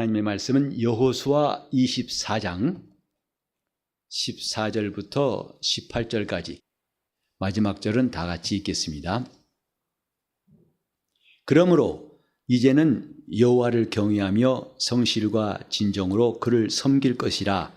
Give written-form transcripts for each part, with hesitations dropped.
하나님의 말씀은 여호수아 24장 14절부터 18절까지 마지막 절은 다 같이 읽겠습니다. 그러므로 이제는 여호와를 경외하며 성실과 진정으로 그를 섬길 것이라.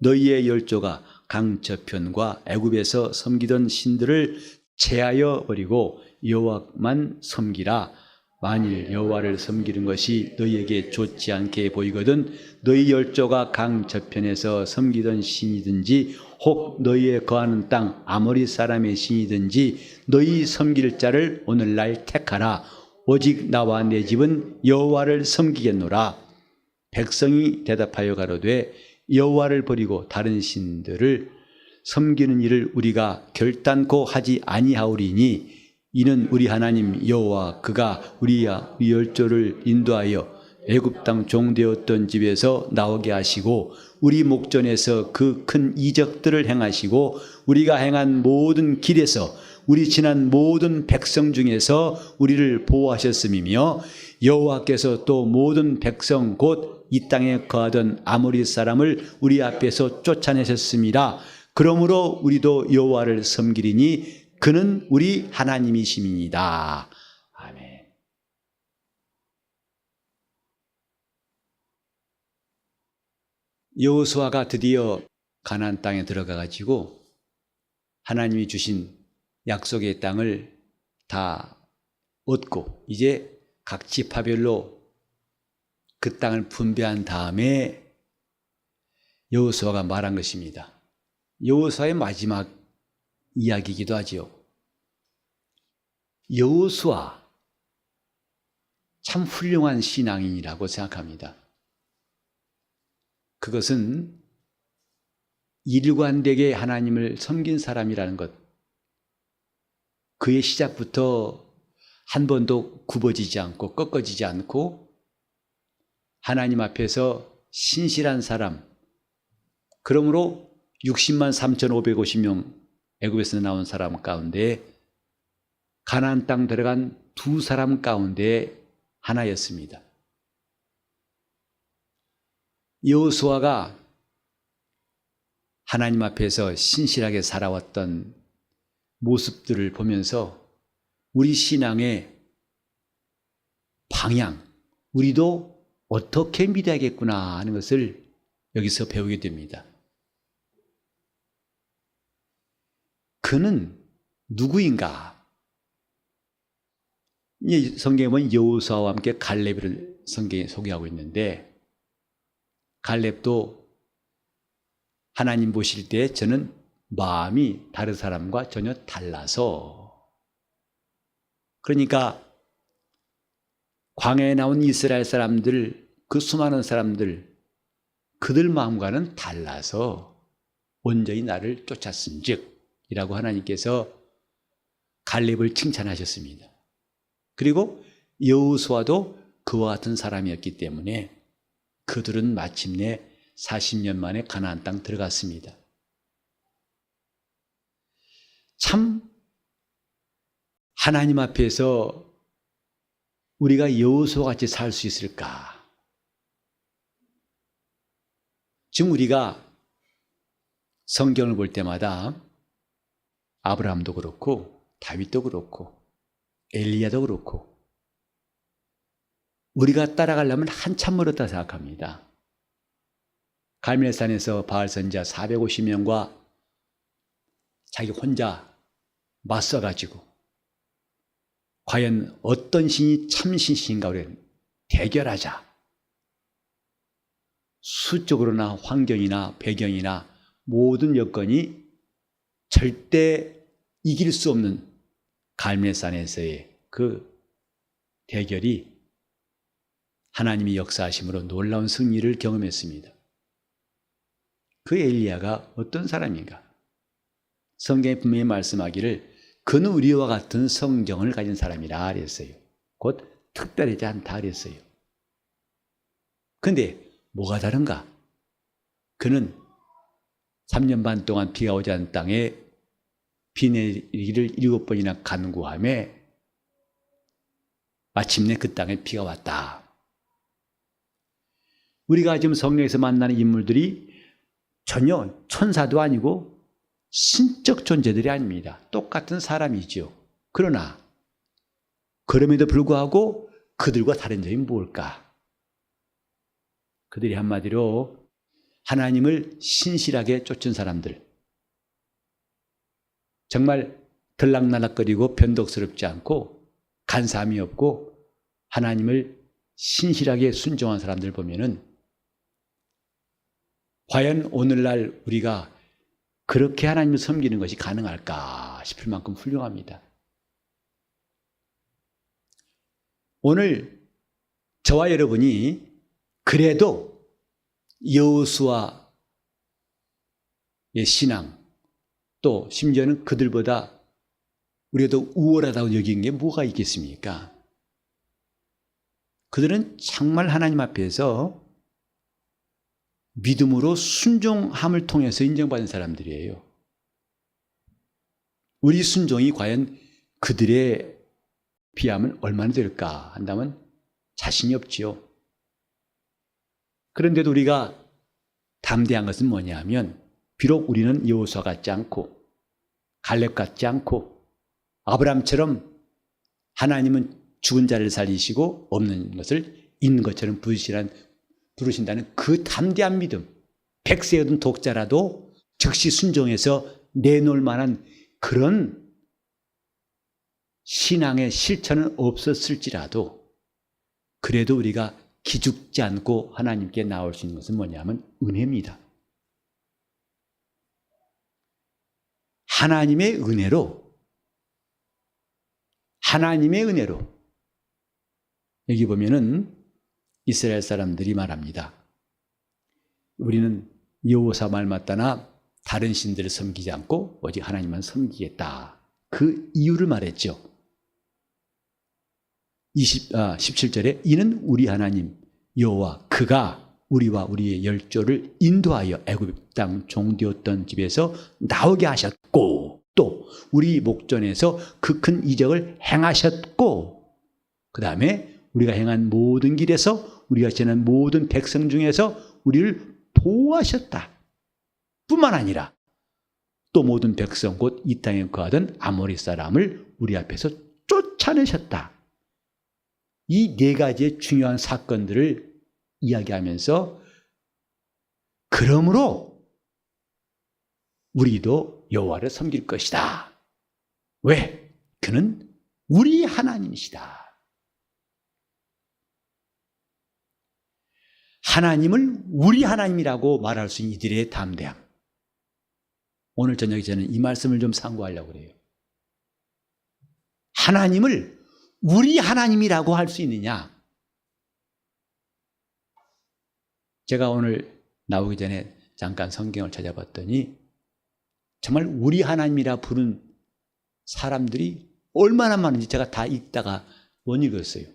너희의 열조가 강 저편과 애굽에서 섬기던 신들을 제하여 버리고 여호와만 섬기라. 만일 여호와를 섬기는 것이 너희에게 좋지 않게 보이거든 너희 열조가 강 저편에서 섬기던 신이든지 혹 너희의 거하는 땅 아모리 사람의 신이든지 너희 섬길 자를 오늘날 택하라. 오직 나와 내 집은 여호와를 섬기겠노라. 백성이 대답하여 가로되 여호와를 버리고 다른 신들을 섬기는 일을 우리가 결단코 하지 아니하오리니 이는 우리 하나님 여호와 그가 우리 열조를 인도하여 애굽 땅 종되었던 집에서 나오게 하시고 우리 목전에서 그 큰 이적들을 행하시고 우리가 행한 모든 길에서 우리 지난 모든 백성 중에서 우리를 보호하셨음이며 여호와께서 또 모든 백성 곧 이 땅에 거하던 아모리 사람을 우리 앞에서 쫓아내셨습니다. 그러므로 우리도 여호와를 섬기리니 그는 우리 하나님이심이니이다. 아멘. 여호수아가 드디어 가나안 땅에 들어가 가지고 하나님이 주신 약속의 땅을 다 얻고 이제 각 지파별로 그 땅을 분배한 다음에 여호수아가 말한 것입니다. 여호수아의 마지막 이야기이기도 하지요. 여호수아 참 훌륭한 신앙인이라고 생각합니다. 그것은 일관되게 하나님을 섬긴 사람이라는 것, 그의 시작부터 한 번도 굽어지지 않고 꺾어지지 않고 하나님 앞에서 신실한 사람, 그러므로 60만 3,550명 애굽에서 나온 사람 가운데 가나안 땅 들어간 두 사람 가운데 하나였습니다. 여호수아가 하나님 앞에서 신실하게 살아왔던 모습들을 보면서 우리 신앙의 방향, 우리도 어떻게 믿어야겠구나 하는 것을 여기서 배우게 됩니다. 그는 누구인가? 이 성경에 보면 여호수아와 함께 갈렙을 성경에 소개하고 있는데 갈렙도 하나님 보실 때 저는 마음이 다른 사람과 전혀 달라서, 그러니까 광야에 나온 이스라엘 사람들, 그 수많은 사람들, 그들 마음과는 달라서 온전히 나를 쫓았은즉 이라고 하나님께서 갈렙을 칭찬하셨습니다. 그리고 여호수아도 그와 같은 사람이었기 때문에 그들은 마침내 40년 만에 가나안 땅 들어갔습니다. 참 하나님 앞에서 우리가 여호수아와 같이 살 수 있을까? 지금 우리가 성경을 볼 때마다 아브라함도 그렇고 다윗도 그렇고 엘리야도 그렇고 우리가 따라가려면 한참 멀었다 생각합니다. 갈멜산에서 바알 선지자 450명과 자기 혼자 맞서가지고 과연 어떤 신이 참 신인가 우리 대결하자. 수적으로나 환경이나 배경이나 모든 여건이 절대 이길 수 없는 갈멜산에서의 그 대결이 하나님이 역사하심으로 놀라운 승리를 경험했습니다. 그 엘리야가 어떤 사람인가? 성경에 분명히 말씀하기를 그는 우리와 같은 성경을 가진 사람이라 그랬어요. 곧 특별하지 않다 그랬어요. 그런데 뭐가 다른가? 그는 3년 반 동안 비가 오지 않은 땅에 비 내리기를 7번이나 간구하며 마침내 그 땅에 비가 왔다. 우리가 지금 성경에서 만나는 인물들이 전혀 천사도 아니고 신적 존재들이 아닙니다. 똑같은 사람이죠. 그러나 그럼에도 불구하고 그들과 다른 점이 뭘까? 그들이 한마디로 하나님을 신실하게 쫓은 사람들, 정말 들락날락거리고 변덕스럽지 않고 간사함이 없고 하나님을 신실하게 순종한 사람들 보면은 과연 오늘날 우리가 그렇게 하나님을 섬기는 것이 가능할까 싶을 만큼 훌륭합니다. 오늘 저와 여러분이 그래도 여호수아의 신앙, 또 심지어는 그들보다 우리가 더 우월하다고 여긴 게 뭐가 있겠습니까? 그들은 정말 하나님 앞에서 믿음으로 순종함을 통해서 인정받은 사람들이에요. 우리 순종이 과연 그들에 비하면 얼마나 될까 한다면 자신이 없지요. 그런데도 우리가 담대한 것은 뭐냐 하면 비록 우리는 여호수아 같지 않고 갈렙 같지 않고 아브라함처럼 하나님은 죽은 자를 살리시고 없는 것을 있는 것처럼 부르신다는 그 담대한 믿음, 백세에 얻은 독자라도 즉시 순종해서 내놓을 만한 그런 신앙의 실천은 없었을지라도 그래도 우리가 기죽지 않고 하나님께 나올 수 있는 것은 뭐냐면 은혜입니다. 하나님의 은혜로 여기 보면은 이스라엘 사람들이 말합니다. 우리는 여호사 말 맞다나 다른 신들을 섬기지 않고 오직 하나님만 섬기겠다. 그 이유를 말했죠. 17절에 이는 우리 하나님 여호와 그가 우리와 우리의 열조를 인도하여 애굽 땅 종되었던 집에서 나오게 하셨고 또 우리 목전에서 그 큰 이적을 행하셨고 그 다음에 우리가 행한 모든 길에서 우리가 지난 모든 백성 중에서 우리를 보호하셨다. 뿐만 아니라 또 모든 백성 곧 이 땅에 거하던 아모리 사람을 우리 앞에서 쫓아내셨다. 이 네 가지의 중요한 사건들을 이야기하면서 그러므로 우리도 여호와를 섬길 것이다. 왜? 그는 우리 하나님이시다. 하나님을 우리 하나님이라고 말할 수 있는 이들의 담대함. 오늘 저녁에 저는 이 말씀을 좀 상고하려고 그래요. 하나님을 우리 하나님이라고 할 수 있느냐? 제가 오늘 나오기 전에 잠깐 성경을 찾아봤더니 정말 우리 하나님이라 부른 사람들이 얼마나 많은지 제가 다 읽다가 못 읽었어요.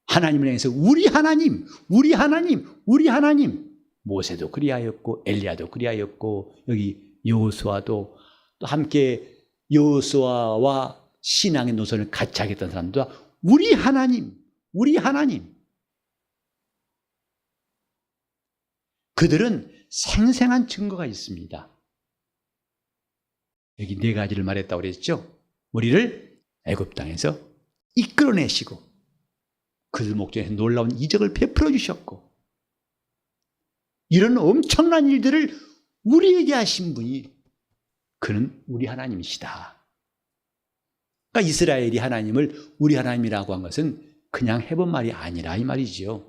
하나님을 향해서 우리 하나님, 우리 하나님, 우리 하나님. 모세도 그리하였고 엘리야도 그리하였고 여기 여호수아도 또 함께 여호수아와 신앙의 노선을 같이 하겠다는 사람도 우리 하나님, 우리 하나님. 그들은 생생한 증거가 있습니다. 여기 네 가지를 말했다고 그랬죠. 우리를 애굽 땅에서 이끌어내시고 그들 목전에서 놀라운 이적을 베풀어 주셨고 이런 엄청난 일들을 우리에게 하신 분이 그는 우리 하나님이시다. 그러니까 이스라엘이 하나님을 우리 하나님이라고 한 것은 그냥 해본 말이 아니라 이 말이지요.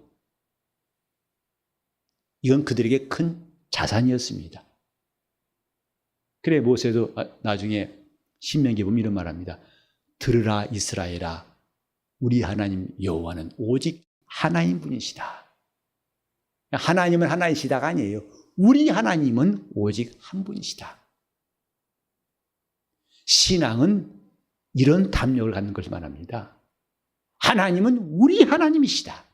이건 그들에게 큰 자산이었습니다. 그래 모세도 나중에 신명기 보면 이런 말합니다. 들으라 이스라엘아 우리 하나님 여호와는 오직 하나님 분이시다. 하나님은 하나이시다가 아니에요. 우리 하나님은 오직 한 분이시다. 신앙은 이런 담력을 갖는 것을 말합니다. 하나님은 우리 하나님이시다.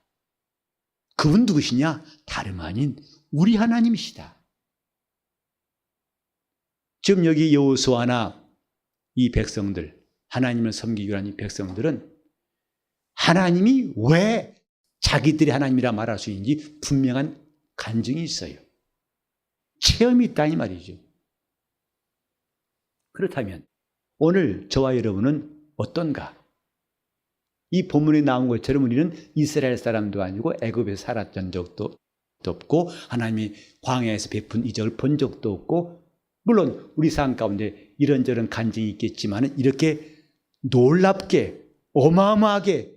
그분 누구시냐? 다름 아닌 우리 하나님이시다. 지금 여기 여호수아나 이 백성들, 하나님을 섬기기로 한 이 백성들은 하나님이 왜 자기들이 하나님이라 말할 수 있는지 분명한 간증이 있어요. 체험이 있다 이 말이죠. 그렇다면 오늘 저와 여러분은 어떤가? 이 본문에 나온 것처럼 우리는 이스라엘 사람도 아니고 애굽에서 살았던 적도 없고 하나님이 광야에서 베푼 이적을 본 적도 없고, 물론 우리 삶 가운데 이런저런 간증이 있겠지만 이렇게 놀랍게 어마어마하게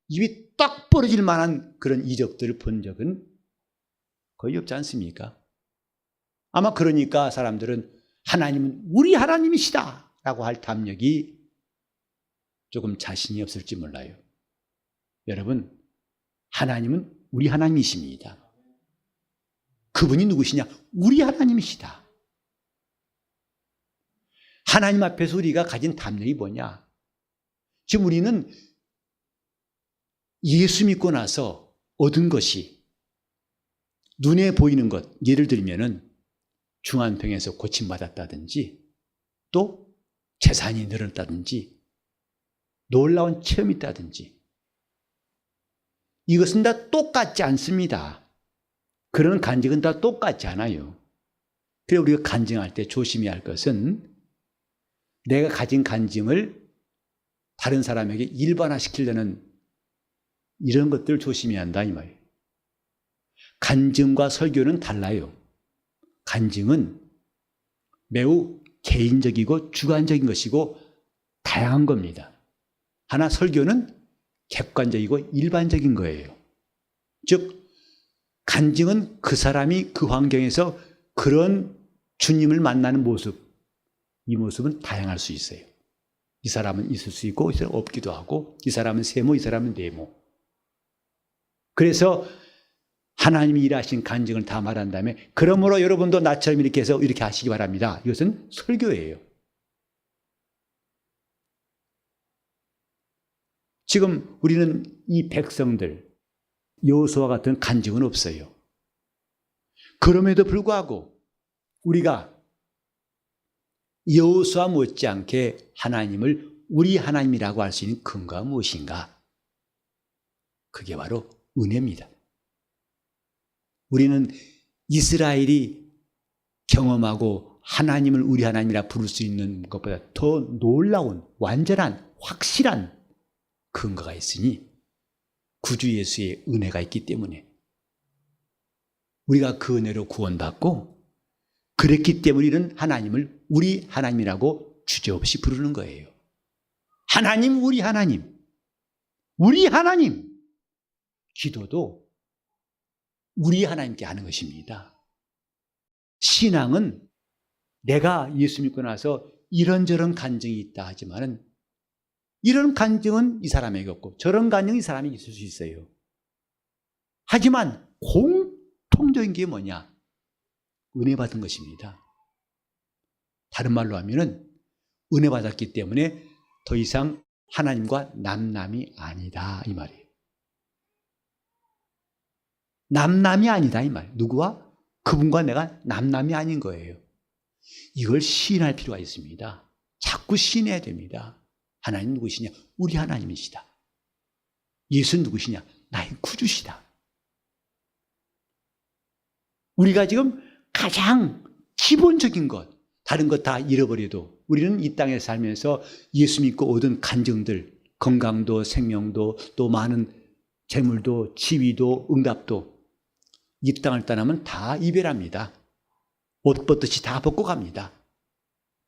입이 딱 벌어질 만한 그런 이적들을 본 적은 거의 없지 않습니까? 아마 그러니까 사람들은 하나님은 우리 하나님이시다 라고 할 담력이 조금 자신이 없을지 몰라요. 여러분, 하나님은 우리 하나님이십니다. 그분이 누구시냐? 우리 하나님이시다. 하나님 앞에서 우리가 가진 담력이 뭐냐? 지금 우리는 예수 믿고 나서 얻은 것이 눈에 보이는 것, 예를 들면은 중환병에서 고침받았다든지 또 재산이 늘었다든지 놀라운 체험이 있다든지, 이것은 다 똑같지 않습니다. 그런 간증은 다 똑같지 않아요. 그래서 우리가 간증할 때 조심해야 할 것은 내가 가진 간증을 다른 사람에게 일반화시키려는 이런 것들을 조심해야 한다 이 말이에요. 간증과 설교는 달라요. 간증은 매우 개인적이고 주관적인 것이고 다양한 겁니다. 하나 설교는 객관적이고 일반적인 거예요. 즉 간증은 그 사람이 그 환경에서 그런 주님을 만나는 모습, 이 모습은 다양할 수 있어요. 이 사람은 있을 수 있고 이 사람은 없기도 하고, 이 사람은 세모, 이 사람은 네모. 그래서 하나님이 일하신 간증을 다 말한 다음에 그러므로 여러분도 나처럼 이렇게 해서 이렇게 하시기 바랍니다. 이것은 설교예요. 지금 우리는 이 백성들 여호수아와 같은 간증은 없어요. 그럼에도 불구하고 우리가 여호수아 못지않게 하나님을 우리 하나님이라고 할 수 있는 근거가 무엇인가? 그게 바로 은혜입니다. 우리는 이스라엘이 경험하고 하나님을 우리 하나님이라 부를 수 있는 것보다 더 놀라운 완전한 확실한 근거가 있으니 구주 예수의 은혜가 있기 때문에 우리가 그 은혜로 구원받고, 그랬기 때문에 우리는 하나님을 우리 하나님이라고 주저없이 부르는 거예요. 하나님, 우리 하나님. 우리 하나님. 기도도 우리 하나님께 하는 것입니다. 신앙은 내가 예수 믿고 나서 이런저런 간증이 있다 하지만은 이런 간증은 이 사람에게 없고 저런 간증이 이 사람에게 있을 수 있어요. 하지만 공통적인 게 뭐냐? 은혜 받은 것입니다. 다른 말로 하면은 은혜 받았기 때문에 더 이상 하나님과 남남이 아니다 이 말이에요. 남남이 아니다 이 말. 누구와? 그분과 내가 남남이 아닌 거예요. 이걸 시인할 필요가 있습니다. 자꾸 시인해야 됩니다. 하나님 누구시냐? 우리 하나님이시다. 예수는 누구시냐? 나의 구주시다. 우리가 지금 가장 기본적인 것, 다른 것 다 잃어버려도 우리는 이 땅에 살면서 예수 믿고 얻은 간증들, 건강도 생명도 또 많은 재물도 지위도 응답도 이 땅을 떠나면 다 이별합니다. 옷 벗듯이 다 벗고 갑니다.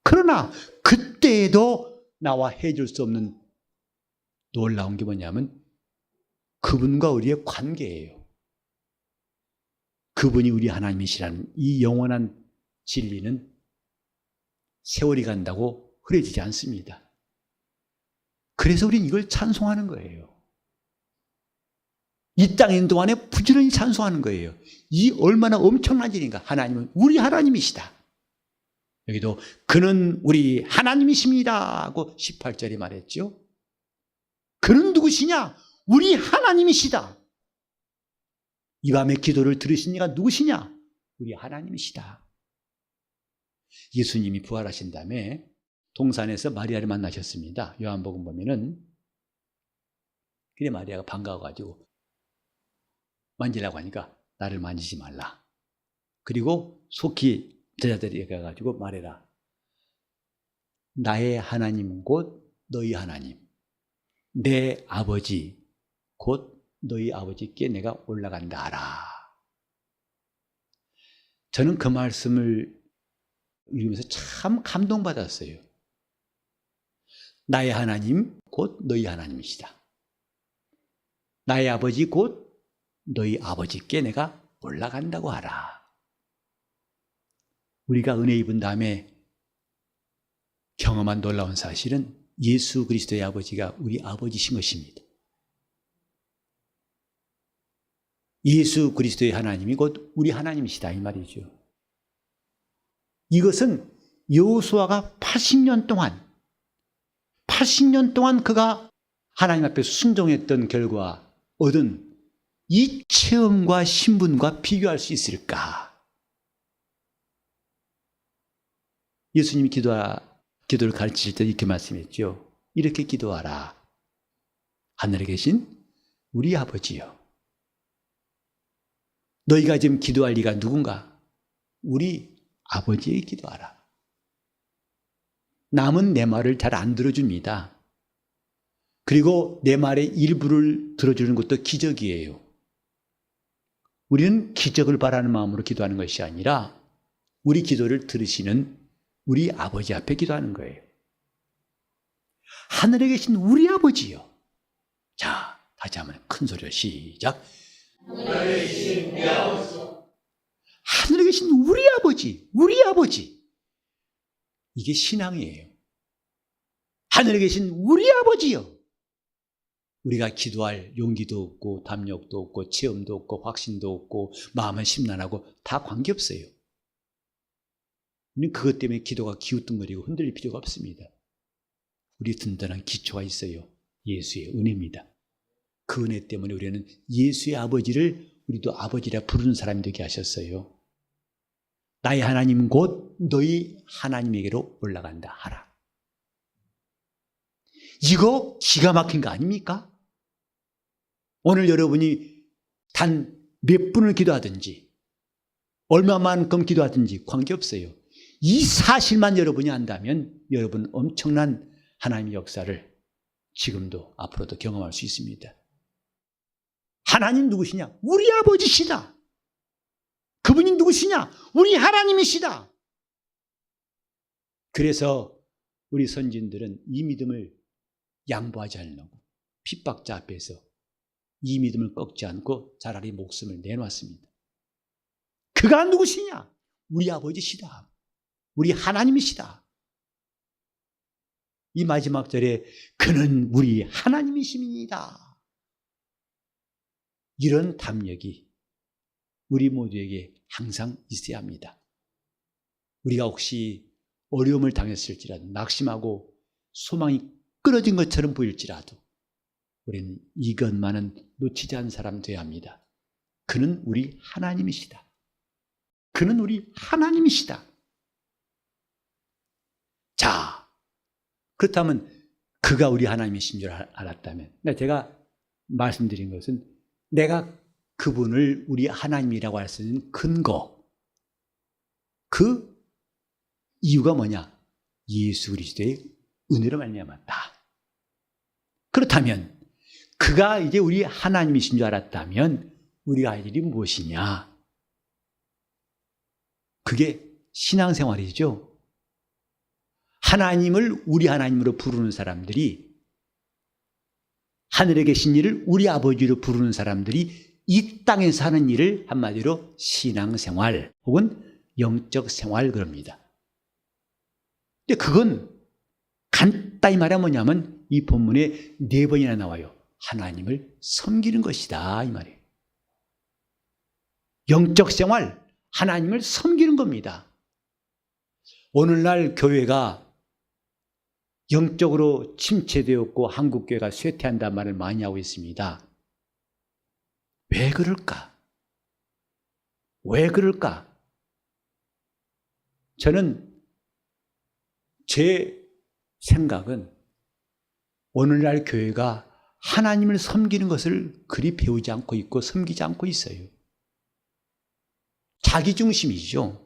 그러나 그때에도 나와 해줄 수 없는 놀라운 게 뭐냐면 그분과 우리의 관계예요. 그분이 우리 하나님이시라는 이 영원한 진리는 세월이 간다고 흐려지지 않습니다. 그래서 우리는 이걸 찬송하는 거예요. 이 땅에 있는 동안에 부지런히 찬송하는 거예요. 이 얼마나 엄청난 일인가. 하나님은 우리 하나님이시다. 여기도 그는 우리 하나님이십니다 하고 18절에 말했죠. 그는 누구시냐? 우리 하나님이시다. 이 밤의 기도를 들으신 이가 누구시냐? 우리 하나님이시다. 예수님이 부활하신 다음에 동산에서 마리아를 만나셨습니다. 요한복음 보면은 그래 마리아가 반가워가지고 만지려고 하니까 나를 만지지 말라. 그리고 속히 제자들에게 가가지고 말해라. 나의 하나님 곧 너희 하나님, 내 아버지 곧 너희 아버지께 내가 올라간다 하라. 저는 그 말씀을 읽으면서 참 감동받았어요. 나의 하나님 곧 너희 하나님이시다. 나의 아버지 곧 너희 아버지께 내가 올라간다고 하라. 우리가 은혜 입은 다음에 경험한 놀라운 사실은 예수 그리스도의 아버지가 우리 아버지신 것입니다. 예수 그리스도의 하나님이 곧 우리 하나님이시다 이 말이죠. 이것은 여호수아가 80년 동안 그가 하나님 앞에 순종했던 결과 얻은 이 체험과 신분과 비교할 수 있을까? 예수님이 기도를 가르치실 때 이렇게 말씀했죠. 이렇게 기도하라. 하늘에 계신 우리 아버지요. 너희가 지금 기도할 이가 누군가? 우리 아버지에게 기도하라. 남은 내 말을 잘 안 들어줍니다. 그리고 내 말의 일부를 들어주는 것도 기적이에요. 우리는 기적을 바라는 마음으로 기도하는 것이 아니라 우리 기도를 들으시는 우리 아버지 앞에 기도하는 거예요. 하늘에 계신 우리 아버지요. 자, 다시 한번 큰 소리로 시작. 하늘에 계신 우리 아버지. 하늘에 계신 우리 아버지, 우리 아버지. 이게 신앙이에요. 하늘에 계신 우리 아버지요. 우리가 기도할 용기도 없고 담력도 없고 체험도 없고 확신도 없고 마음은 심란하고 다 관계없어요. 우리는 그것 때문에 기도가 기우뚱거리고 흔들릴 필요가 없습니다. 우리 든든한 기초가 있어요. 예수의 은혜입니다. 그 은혜 때문에 우리는 예수의 아버지를 우리도 아버지라 부르는 사람이 되게 하셨어요. 나의 하나님 곧 너희 하나님에게로 올라간다 하라. 이거 기가 막힌 거 아닙니까? 오늘 여러분이 단 몇 분을 기도하든지 얼마만큼 기도하든지 관계없어요. 이 사실만 여러분이 안다면 여러분 엄청난 하나님의 역사를 지금도 앞으로도 경험할 수 있습니다. 하나님 누구시냐? 우리 아버지시다. 그분이 누구시냐? 우리 하나님이시다. 그래서 우리 선진들은 이 믿음을 양보하지 않으려고 핍박자 앞에서 이 믿음을 꺾지 않고 차라리 목숨을 내놓았습니다. 그가 누구시냐? 우리 아버지시다. 우리 하나님이시다. 이 마지막 절에 그는 우리 하나님이십니다. 이런 담력이 우리 모두에게 항상 있어야 합니다. 우리가 혹시 어려움을 당했을지라도 낙심하고 소망이 끊어진 것처럼 보일지라도 우리는 이것만은 놓치지 않은 사람 되어야 합니다. 그는 우리 하나님이시다. 그는 우리 하나님이시다. 자, 그렇다면 그가 우리 하나님이신 줄 알았다면 제가 말씀드린 것은 내가 그분을 우리 하나님이라고 할 수 있는 근거, 그 이유가 뭐냐? 예수 그리스도의 은혜로 말미암았다. 그렇다면 그가 이제 우리 하나님이신 줄 알았다면 우리가 할 일이 무엇이냐? 그게 신앙생활이죠. 하나님을 우리 하나님으로 부르는 사람들이, 하늘에 계신 이를 우리 아버지로 부르는 사람들이 이 땅에서 하는 일을 한마디로 신앙생활 혹은 영적 생활 그럽니다. 근데 그건 간단히 말하면 뭐냐면 이 본문에 4번이나 나와요. 하나님을 섬기는 것이다 이 말이에요. 영적 생활, 하나님을 섬기는 겁니다. 오늘날 교회가 영적으로 침체되었고 한국교회가 쇠퇴한다는 말을 많이 하고 있습니다. 왜 그럴까? 왜 그럴까? 저는 제 생각은 오늘날 교회가 하나님을 섬기는 것을 그리 배우지 않고 있고 섬기지 않고 있어요. 자기중심이죠.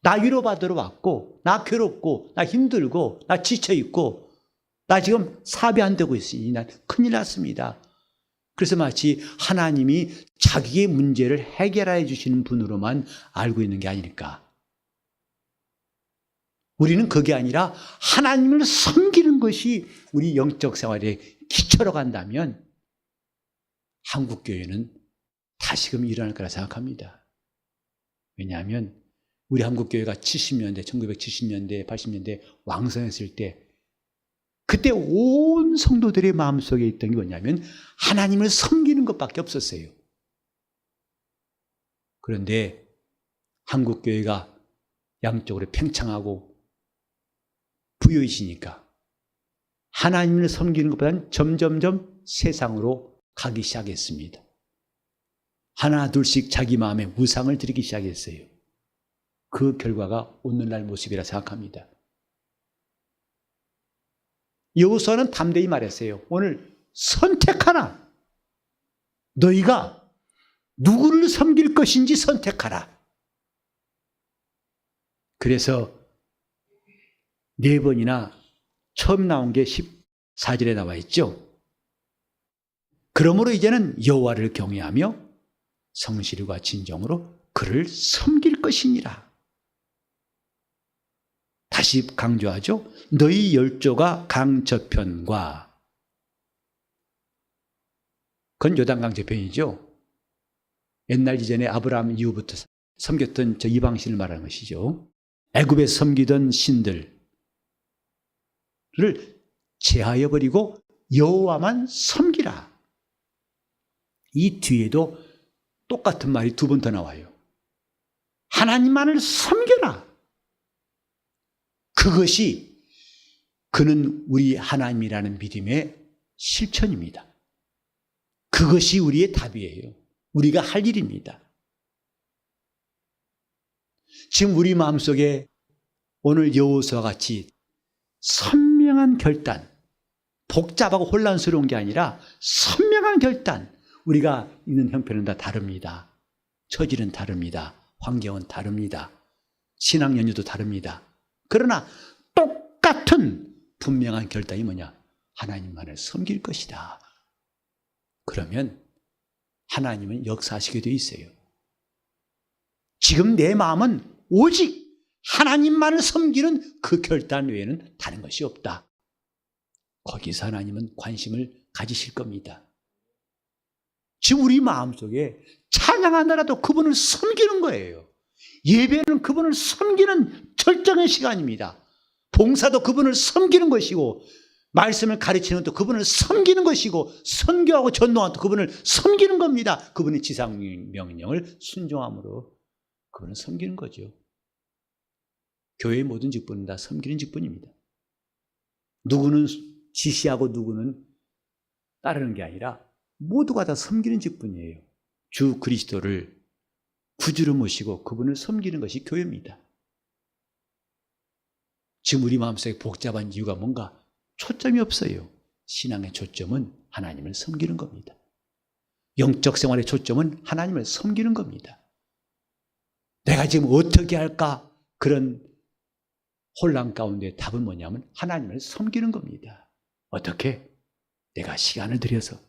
나 위로받으러 왔고, 나 괴롭고, 나 힘들고, 나 지쳐있고, 나 지금 사배 안 되고 있으니 난 큰일 났습니다. 그래서 마치 하나님이 자기의 문제를 해결해 주시는 분으로만 알고 있는 게 아닐까. 우리는 그게 아니라 하나님을 섬기는 것이 우리 영적 생활의 기초로 간다면 한국교회는 다시금 일어날 거라 생각합니다. 왜냐하면 우리 한국교회가 70년대, 1970년대, 80년대 왕성했을 때 그때 온 성도들의 마음속에 있던 게 뭐냐면 하나님을 섬기는 것밖에 없었어요. 그런데 한국교회가 양쪽으로 팽창하고 부유해지니까 하나님을 섬기는 것보다는 점점점 세상으로 가기 시작했습니다. 하나 둘씩 자기 마음에 우상을 드리기 시작했어요. 그 결과가 오늘날 모습이라 생각합니다. 여호수아는 담대히 말했어요. 오늘 선택하라. 너희가 누구를 섬길 것인지 선택하라. 그래서 4번이나 처음 나온 게 14절에 나와 있죠. 그러므로 이제는 여호와를 경외하며 성실과 진정으로 그를 섬길 것이니라. 다시 강조하죠. 너희 열조가 강 저편과, 그건 요단강 저편이죠. 옛날 이전에 아브라함 이후부터 섬겼던 저 이방신을 말하는 것이죠. 애굽에 섬기던 신들을 제하여 버리고 여호와만 섬기라. 이 뒤에도 똑같은 말이 2번 더 나와요. 하나님만을 섬겨라. 그것이 그는 우리 하나님이라는 믿음의 실천입니다. 그것이 우리의 답이에요. 우리가 할 일입니다. 지금 우리 마음속에 오늘 여호수아와 같이 선명한 결단, 복잡하고 혼란스러운 게 아니라 선명한 결단, 우리가 있는 형편은 다 다릅니다. 처지는 다릅니다. 환경은 다릅니다. 신앙 연유도 다릅니다. 그러나 똑같은 분명한 결단이 뭐냐? 하나님만을 섬길 것이다. 그러면 하나님은 역사하시게 되어 있어요. 지금 내 마음은 오직 하나님만을 섬기는 그 결단 외에는 다른 것이 없다. 거기서 하나님은 관심을 가지실 겁니다. 지금 우리 마음속에 찬양하느라도 그분을 섬기는 거예요. 예배는 그분을 섬기는 절정의 시간입니다. 봉사도 그분을 섬기는 것이고, 말씀을 가르치는 것도 그분을 섬기는 것이고, 선교하고 전도하는 것도 그분을 섬기는 겁니다. 그분의 지상명령을 순종함으로 그분을 섬기는 거죠. 교회의 모든 직분은 다 섬기는 직분입니다. 누구는 지시하고 누구는 따르는 게 아니라 모두가 다 섬기는 직분이에요. 주 그리스도를 구주로 모시고 그분을 섬기는 것이 교회입니다. 지금 우리 마음속에 복잡한 이유가 뭔가 초점이 없어요. 신앙의 초점은 하나님을 섬기는 겁니다. 영적 생활의 초점은 하나님을 섬기는 겁니다. 내가 지금 어떻게 할까? 그런 혼란 가운데 답은 뭐냐면 하나님을 섬기는 겁니다. 어떻게? 내가 시간을 들여서.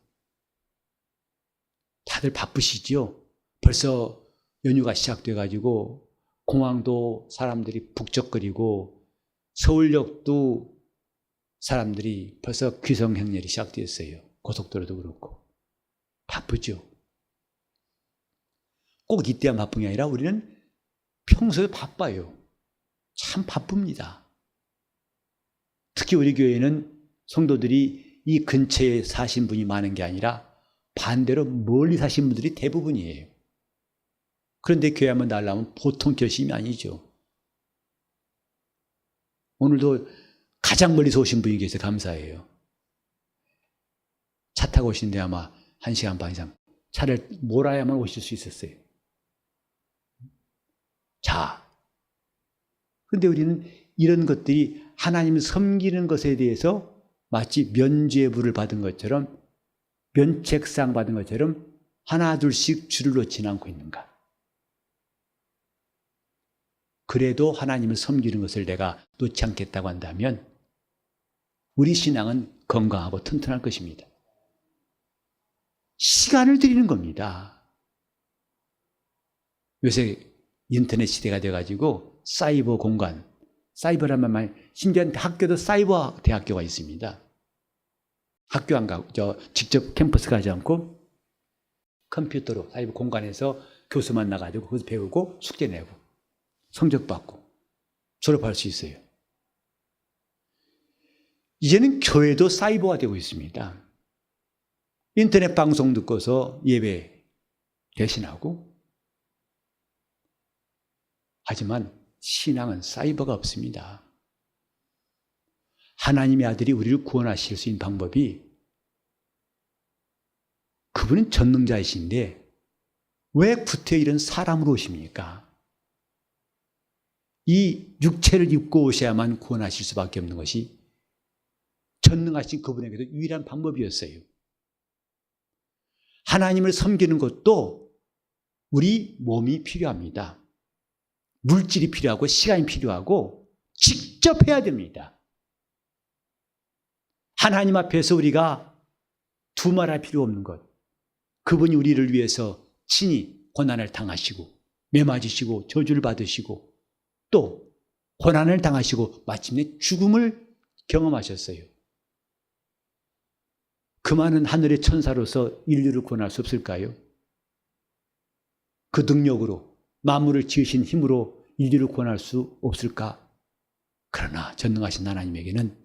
다들 바쁘시죠? 벌써 연휴가 시작돼가지고 공항도 사람들이 북적거리고 서울역도 사람들이 벌써 귀성행렬이 시작되었어요. 고속도로도 그렇고. 바쁘죠? 꼭 이때만 바쁜 게 아니라 우리는 평소에 바빠요. 참 바쁩니다. 특히 우리 교회는 성도들이 이 근처에 사신 분이 많은 게 아니라 반대로 멀리 사신 분들이 대부분이에요. 그런데 교회 한번 나가려면 보통 결심이 아니죠. 오늘도 가장 멀리서 오신 분이 계셔서 감사해요. 차 타고 오시는데 아마 1시간 반 이상 차를 몰아야만 오실 수 있었어요. 자, 그런데 우리는 이런 것들이 하나님을 섬기는 것에 대해서 마치 면죄부를 받은 것처럼 면책상 받은 것처럼 하나 둘씩 줄을 놓지 않고 있는가? 그래도 하나님을 섬기는 것을 내가 놓지 않겠다고 한다면 우리 신앙은 건강하고 튼튼할 것입니다. 시간을 드리는 겁니다. 요새 인터넷 시대가 돼가지고 사이버 공간, 사이버란 말만, 심지어 학교도 사이버 대학교가 있습니다. 학교 안 가고, 직접 캠퍼스 가지 않고 컴퓨터로 사이버 공간에서 교수 만나가지고 거기서 배우고 숙제 내고 성적 받고 졸업할 수 있어요. 이제는 교회도 사이버가 되고 있습니다. 인터넷 방송 듣고서 예배 대신하고. 하지만 신앙은 사이버가 없습니다. 하나님의 아들이 우리를 구원하실 수 있는 방법이, 그분은 전능자이신데 왜 구태 이런 사람으로 오십니까? 이 육체를 입고 오셔야만 구원하실 수밖에 없는 것이 전능하신 그분에게도 유일한 방법이었어요. 하나님을 섬기는 것도 우리 몸이 필요합니다. 물질이 필요하고 시간이 필요하고 직접 해야 됩니다. 하나님 앞에서 우리가 두말할 필요 없는 것, 그분이 우리를 위해서 친히 고난을 당하시고 매맞으시고 저주를 받으시고 또 고난을 당하시고 마침내 죽음을 경험하셨어요. 그 많은 하늘의 천사로서 인류를 구원할 수 없을까요? 그 능력으로, 만물을 지으신 힘으로 인류를 구원할 수 없을까? 그러나 전능하신 하나님에게는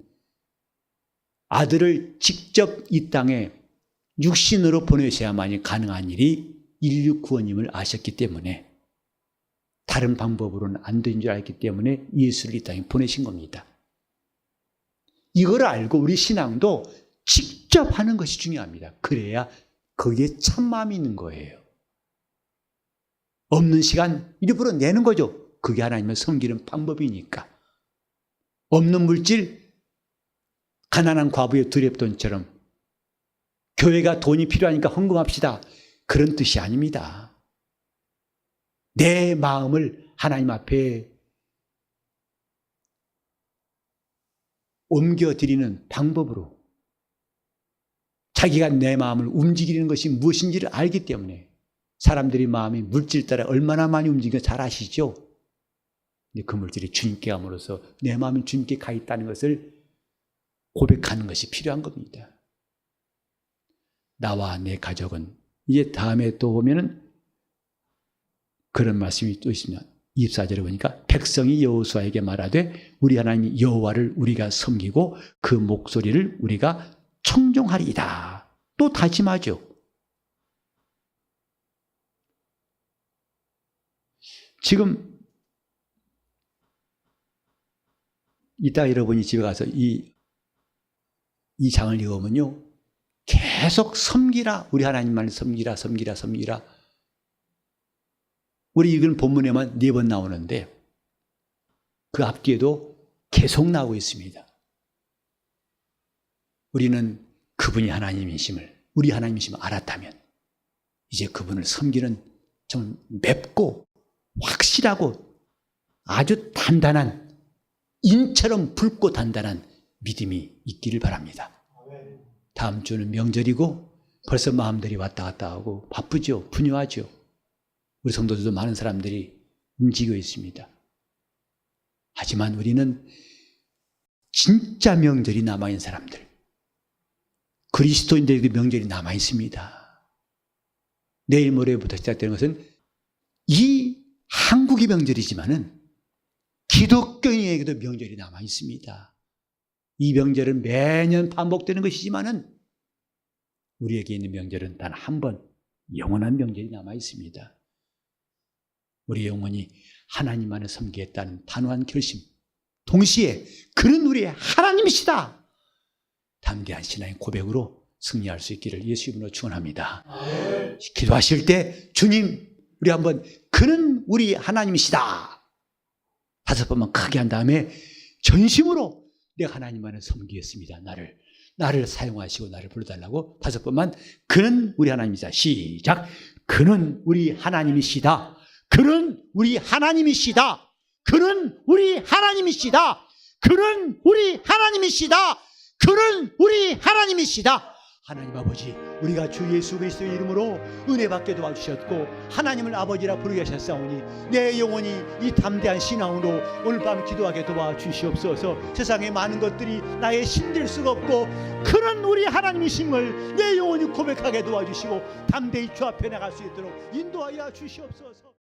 아들을 직접 이 땅에 육신으로 보내셔야만이 가능한 일이 인류 구원임을 아셨기 때문에, 다른 방법으로는 안 되는 줄 알기 때문에 예수를 이 땅에 보내신 겁니다. 이걸 알고 우리 신앙도 직접 하는 것이 중요합니다. 그래야 거기에 참마음이 있는 거예요. 없는 시간 일부러 내는 거죠. 그게 하나님을 섬기는 방법이니까. 없는 물질, 가난한 과부의 두렵돈처럼 교회가 돈이 필요하니까 헌금합시다, 그런 뜻이 아닙니다. 내 마음을 하나님 앞에 옮겨드리는 방법으로, 자기가 내 마음을 움직이는 것이 무엇인지를 알기 때문에, 사람들이 마음이 물질 따라 얼마나 많이 움직이는지 잘 아시죠? 근데 그 물질이 주님께 함으로써 내 마음이 주님께 가 있다는 것을 고백하는 것이 필요한 겁니다. 나와 내 가족은, 이제 다음에 또 보면은 그런 말씀이 또 있습니다. 24절에 보니까 백성이 여호수아에게 말하되 우리 하나님 여호와를 우리가 섬기고 그 목소리를 우리가 청종하리이다. 또 다짐하죠. 지금 이따 여러분이 집에 가서 이 장을 읽으면요, 계속 섬기라, 우리 하나님만 섬기라, 섬기라, 섬기라. 우리 읽은 본문에만 4번 나오는데 그 앞뒤에도 계속 나오고 있습니다. 우리는 그분이 하나님이심을, 우리 하나님이심을 알았다면 이제 그분을 섬기는 좀 맵고 확실하고 아주 단단한, 인처럼 붉고 단단한 믿음이 있기를 바랍니다. 다음 주는 명절이고 벌써 마음들이 왔다 갔다 하고 바쁘죠. 분유하죠. 우리 성도들도 많은 사람들이 움직여 있습니다. 하지만 우리는 진짜 명절이 남아있는 사람들, 그리스도인들에게 명절이 남아있습니다. 내일 모레부터 시작되는 것은 이 한국의 명절이지만은 기독교인에게도 명절이 남아있습니다. 이 명절은 매년 반복되는 것이지만은 우리에게 있는 명절은 단 한 번 영원한 명절이 남아있습니다. 우리 영혼이 하나님만을 섬기겠다는 단호한 결심, 동시에 그는 우리의 하나님이시다 담대한 신앙의 고백으로 승리할 수 있기를 예수 이름으로 축원합니다. 기도하실 때 주님, 우리 한번 그는 우리 하나님이시다 5번만 크게 한 다음에 전심으로 내가 하나님만을 섬기겠습니다. 나를 나를 사용하시고 나를 불러달라고 5번만. 그는 우리 하나님이시다. 시작. 그는 우리 하나님이시다. 그는 우리 하나님이시다. 그는 우리 하나님이시다. 그는 우리 하나님이시다. 그는 우리 하나님이시다. 하나님 아버지, 우리가 주 예수 그리스도의 이름으로 은혜 받게 도와주셨고 하나님을 아버지라 부르게 하셨사오니 내 영혼이 이 담대한 신앙으로 오늘 밤 기도하게 도와주시옵소서. 세상의 많은 것들이 나의 힘될 수가 없고 그는 우리 하나님이심을 내 영혼이 고백하게 도와주시고 담대히 주 앞에 나갈 수 있도록 인도하여 주시옵소서.